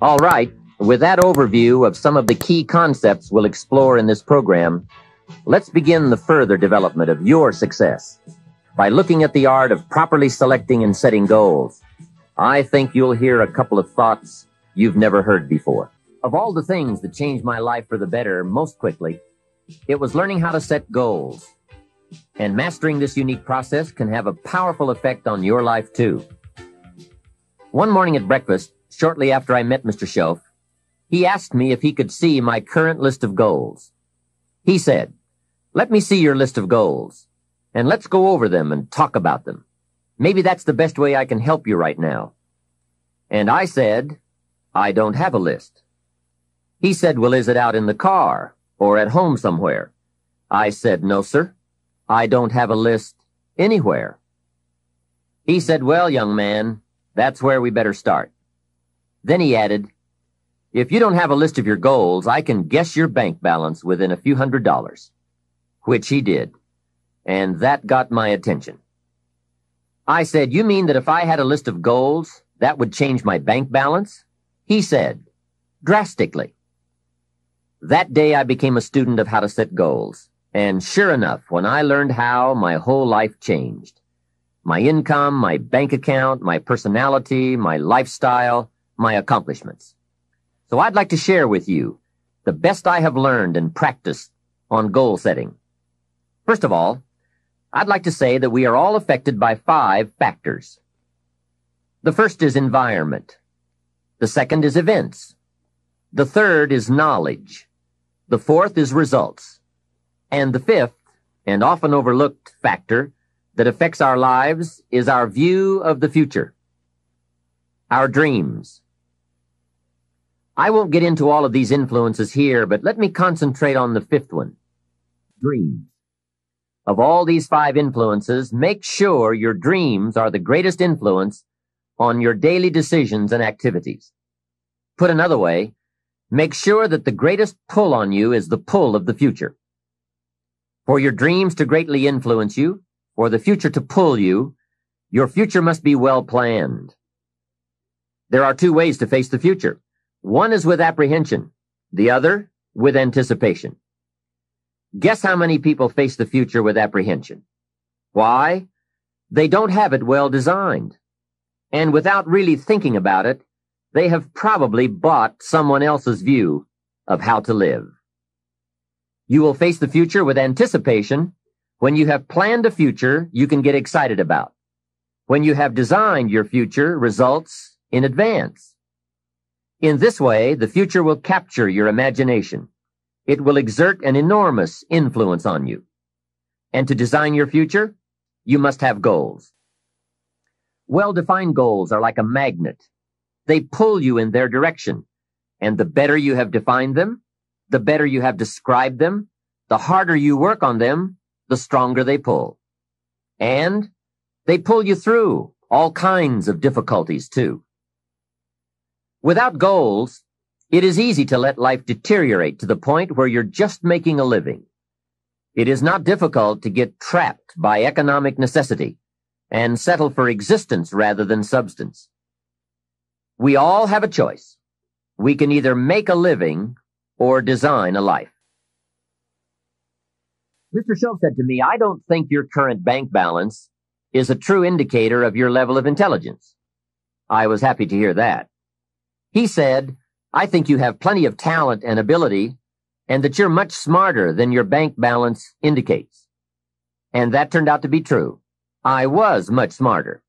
All right, with that overview of some of the key concepts we'll explore in this program, let's begin the further development of your success by looking at the art of properly selecting and setting goals. I think you'll hear a couple of thoughts you've never heard before. Of all the things that changed my life for the better most quickly, it was learning how to set goals. And mastering this unique process can have a powerful effect on your life too. One morning at breakfast, shortly after I met Mr. Shoaff, he asked me if he could see my current list of goals. He said, "Let me see your list of goals, and let's go over them and talk about them. Maybe that's the best way I can help you right now." And I said, "I don't have a list." He said, "Well, is it out in the car or at home somewhere?" I said, "No, sir. I don't have a list anywhere." He said, "Well, young man, that's where we better start." Then he added, "If you don't have a list of your goals, I can guess your bank balance within a few $100s. Which he did, and that got my attention. I said, "You mean that if I had a list of goals, that would change my bank balance?" He said, "Drastically." That day I became a student of how to set goals, and sure enough, when I learned how, my whole life changed. My income, my bank account, my personality, my lifestyle, my accomplishments. So I'd like to share with you the best I have learned and practiced on goal setting. First of all, I'd like to say that we are all affected by 5 factors. The first is environment. The second is events. The third is knowledge. The fourth is results. And the fifth, and often overlooked factor that affects our lives is our view of the future. Our dreams. I won't get into all of these influences here, but let me concentrate on the fifth one. Dreams. Of all these 5 influences, make sure your dreams are the greatest influence on your daily decisions and activities. Put another way, make sure that the greatest pull on you is the pull of the future. For your dreams to greatly influence you, for the future to pull you, your future must be well planned. There are 2 ways to face the future. One is with apprehension, the other with anticipation. Guess how many people face the future with apprehension? Why? They don't have it well designed. And without really thinking about it, they have probably bought someone else's view of how to live. You will face the future with anticipation when you have planned a future you can get excited about, when you have designed your future results in advance. In this way, the future will capture your imagination. It will exert an enormous influence on you. And to design your future, you must have goals. Well-defined goals are like a magnet. They pull you in their direction, and the better you have defined them, the better you have described them, the harder you work on them, the stronger they pull. And they pull you through all kinds of difficulties, too. Without goals, it is easy to let life deteriorate to the point where you're just making a living. It is not difficult to get trapped by economic necessity and settle for existence rather than substance. We all have a choice. We can either make a living or design a life. Mr. Shoaff said to me, "I don't think your current bank balance is a true indicator of your level of intelligence." I was happy to hear that. He said, "I think you have plenty of talent and ability, and that you're much smarter than your bank balance indicates." And that turned out to be true. I was much smarter.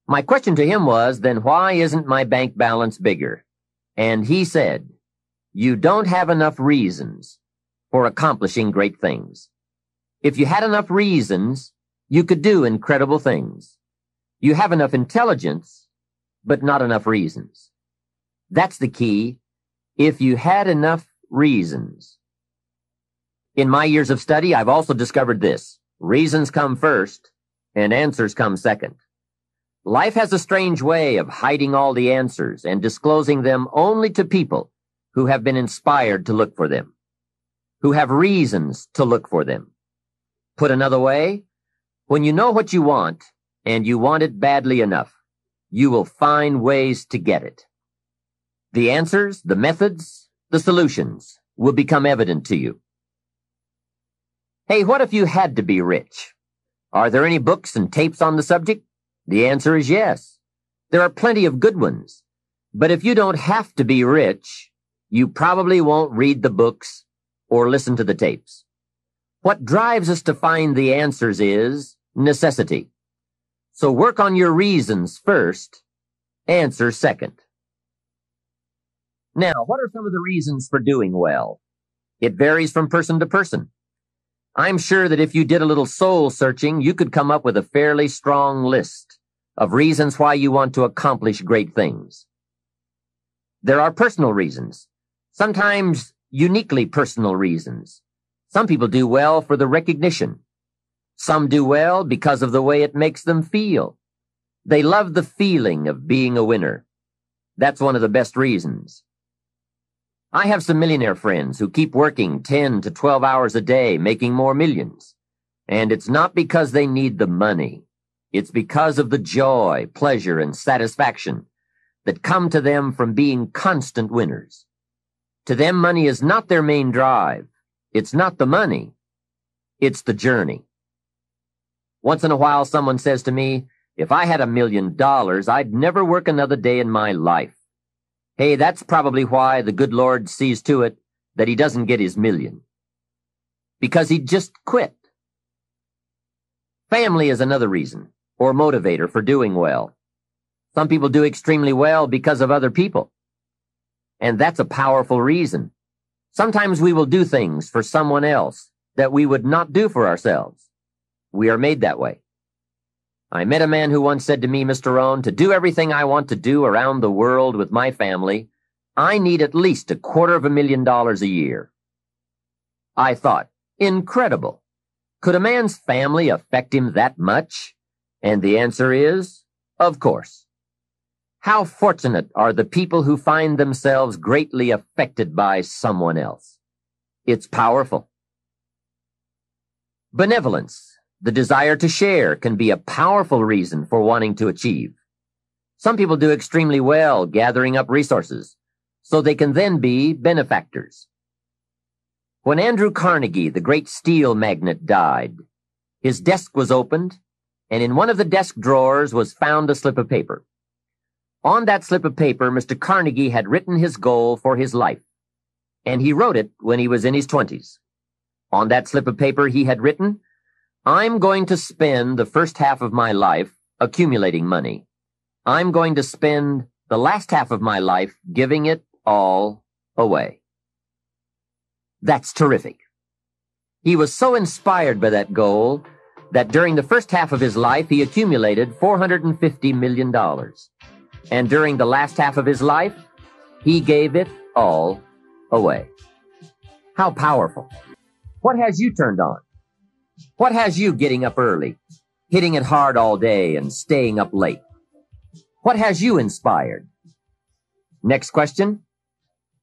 My question to him was, then why isn't my bank balance bigger? And he said, "You don't have enough reasons for accomplishing great things. If you had enough reasons, you could do incredible things. You have enough intelligence, but not enough reasons." That's the key. If you had enough reasons. In my years of study, I've also discovered this. Reasons come first, and answers come second. Life has a strange way of hiding all the answers and disclosing them only to people who have been inspired to look for them, who have reasons to look for them. Put another way, when you know what you want, and you want it badly enough, you will find ways to get it. The answers, the methods, the solutions will become evident to you. Hey, what if you had to be rich? Are there any books and tapes on the subject? The answer is yes. There are plenty of good ones. But if you don't have to be rich, you probably won't read the books or listen to the tapes. What drives us to find the answers is necessity. So work on your reasons first, answer second. Now, what are some of the reasons for doing well? It varies from person to person. I'm sure that if you did a little soul searching, you could come up with a fairly strong list of reasons why you want to accomplish great things. There are personal reasons, sometimes uniquely personal reasons. Some people do well for the recognition. Some do well because of the way it makes them feel. They love the feeling of being a winner. That's one of the best reasons. I have some millionaire friends who keep working 10 to 12 hours a day, making more millions. And it's not because they need the money. It's because of the joy, pleasure, and satisfaction that come to them from being constant winners. To them, money is not their main drive. It's not the money. It's the journey. Once in a while, someone says to me, if I had $1 million, I'd never work another day in my life. Hey, that's probably why the good Lord sees to it that he doesn't get his million. Because he just quit. Family is another reason, or motivator for doing well. Some people do extremely well because of other people. And that's a powerful reason. Sometimes we will do things for someone else that we would not do for ourselves. We are made that way. I met a man who once said to me, Mr. Rohn, to do everything I want to do around the world with my family, I need at least $250,000 a year. I thought, incredible. Could a man's family affect him that much? And the answer is, of course. How fortunate are the people who find themselves greatly affected by someone else. It's powerful. Benevolence. The desire to share can be a powerful reason for wanting to achieve. Some people do extremely well gathering up resources, so they can then be benefactors. When Andrew Carnegie, the great steel magnate, died, his desk was opened, and in one of the desk drawers was found a slip of paper. On that slip of paper, Mr. Carnegie had written his goal for his life, and he wrote it when he was in his 20s. On that slip of paper he had written, I'm going to spend the first half of my life accumulating money. I'm going to spend the last half of my life giving it all away. That's terrific. He was so inspired by that goal that during the first half of his life, he accumulated $450 million. And during the last half of his life, he gave it all away. How powerful. What has you turned on? What has you getting up early, hitting it hard all day and staying up late? What has you inspired? Next question.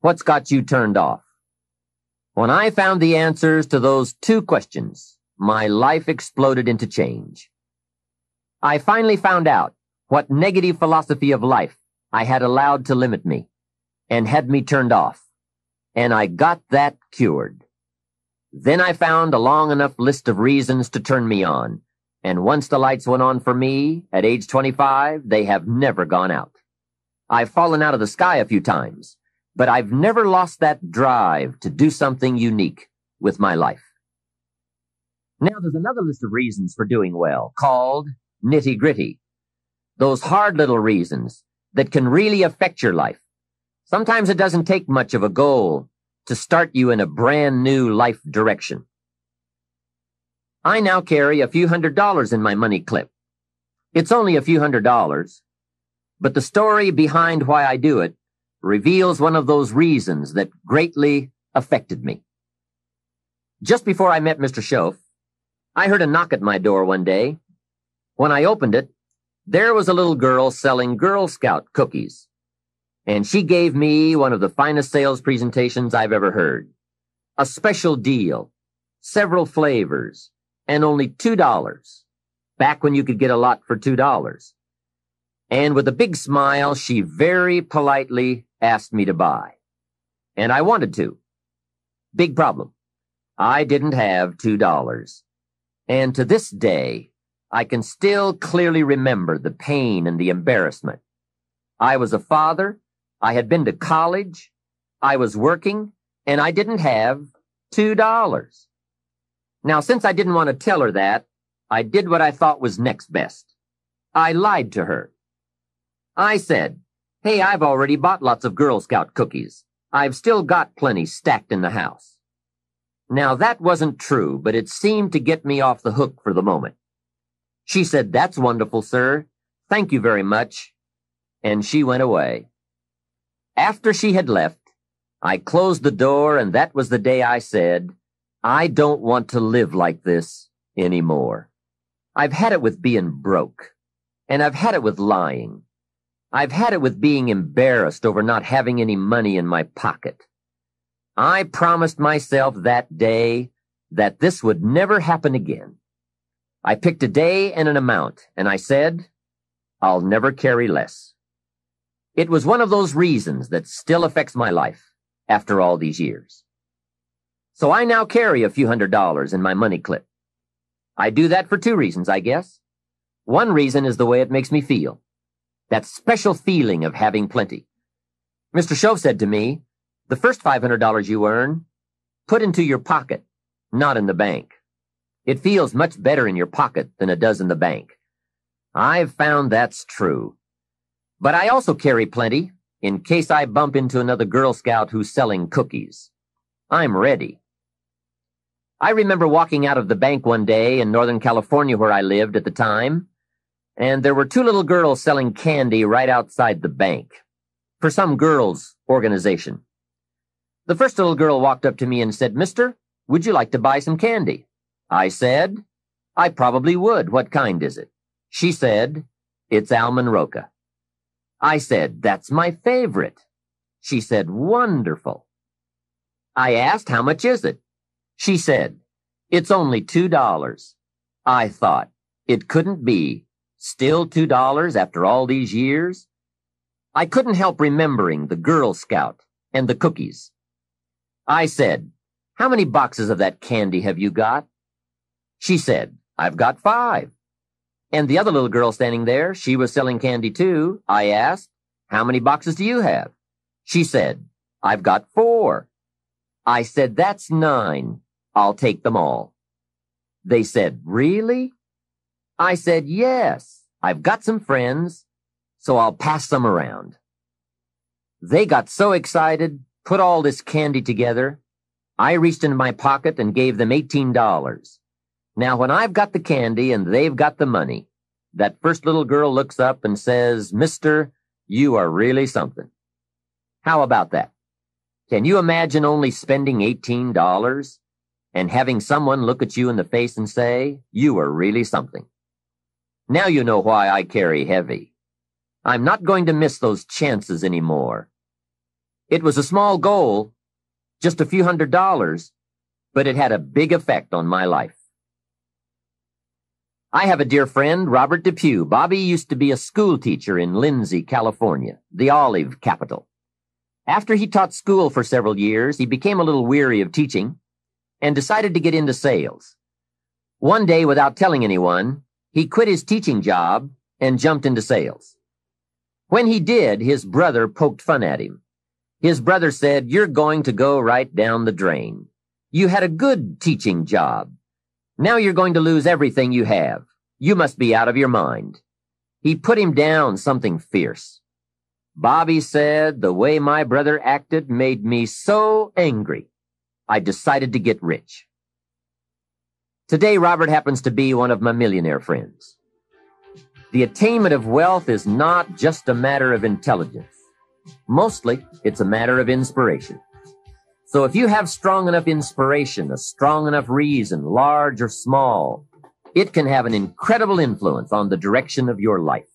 What's got you turned off? When I found the answers to those two questions, my life exploded into change. I finally found out what negative philosophy of life I had allowed to limit me and had me turned off, and I got that cured. Then I found a long enough list of reasons to turn me on, and once the lights went on for me, at age 25, they have never gone out. I've fallen out of the sky a few times, but I've never lost that drive to do something unique with my life. Now there's another list of reasons for doing well, called nitty-gritty. Those hard little reasons that can really affect your life. Sometimes it doesn't take much of a goal to start you in a brand new life direction. I now carry a few $100s in my money clip. It's only a few $100s, but the story behind why I do it reveals one of those reasons that greatly affected me. Just before I met Mr. Shoaff, I heard a knock at my door one day. When I opened it, there was a little girl selling Girl Scout cookies. And she gave me one of the finest sales presentations I've ever heard. A special deal, several flavors, and only $2. Back when you could get a lot for $2. And with a big smile, she very politely asked me to buy. And I wanted to. Big problem. I didn't have $2. And to this day, I can still clearly remember the pain and the embarrassment. I was a father, I had been to college, I was working, and I didn't have $2. Now, since I didn't want to tell her that, I did what I thought was next best. I lied to her. I said, "Hey, I've already bought lots of Girl Scout cookies. I've still got plenty stacked in the house." Now, that wasn't true, but it seemed to get me off the hook for the moment. She said, "That's wonderful, sir. Thank you very much." And she went away. After she had left, I closed the door, and that was the day I said, I don't want to live like this anymore. I've had it with being broke, and I've had it with lying. I've had it with being embarrassed over not having any money in my pocket. I promised myself that day that this would never happen again. I picked a day and an amount, and I said, I'll never carry less. It was one of those reasons that still affects my life after all these years. So I now carry a few $100s in my money clip. I do that for two reasons, I guess. One reason is the way it makes me feel. That special feeling of having plenty. Mr. Shove said to me, the first $500 you earn, put into your pocket, not in the bank. It feels much better in your pocket than it does in the bank. I've found that's true. But I also carry plenty in case I bump into another Girl Scout who's selling cookies. I'm ready. I remember walking out of the bank one day in Northern California where I lived at the time, and there were two little girls selling candy right outside the bank for some girls' organization. The first little girl walked up to me and said, "Mister, would you like to buy some candy?" I said, "I probably would. What kind is it?" She said, "It's Almond Roca." I said, "That's my favorite." She said, "Wonderful." I asked, "How much is it?" She said, "It's only $2. I thought, it couldn't be. Still $2 after all these years? I couldn't help remembering the Girl Scout and the cookies. I said, "How many boxes of that candy have you got?" She said, "I've got 5. And the other little girl standing there, she was selling candy too. I asked, "How many boxes do you have?" She said, "I've got 4. I said, "That's 9. I'll take them all." They said, "Really?" I said, "Yes. I've got some friends, so I'll pass some around." They got so excited, put all this candy together. I reached into my pocket and gave them $18. Now, when I've got the candy and they've got the money, that first little girl looks up and says, "Mister, you are really something." How about that? Can you imagine only spending $18 and having someone look at you in the face and say, "You are really something"? Now you know why I carry heavy. I'm not going to miss those chances anymore. It was a small goal, just a few $100s, but it had a big effect on my life. I have a dear friend, Robert Depew. Bobby used to be a school teacher in Lindsay, California, the olive capital. After he taught school for several years, he became a little weary of teaching and decided to get into sales. One day, without telling anyone, he quit his teaching job and jumped into sales. When he did, his brother poked fun at him. His brother said, "You're going to go right down the drain. You had a good teaching job. Now you're going to lose everything you have. You must be out of your mind." He put him down something fierce. Bobby said, "The way my brother acted made me so angry, I decided to get rich." Today, Robert happens to be one of my millionaire friends. The attainment of wealth is not just a matter of intelligence. Mostly, it's a matter of inspiration. So if you have strong enough inspiration, a strong enough reason, large or small, it can have an incredible influence on the direction of your life.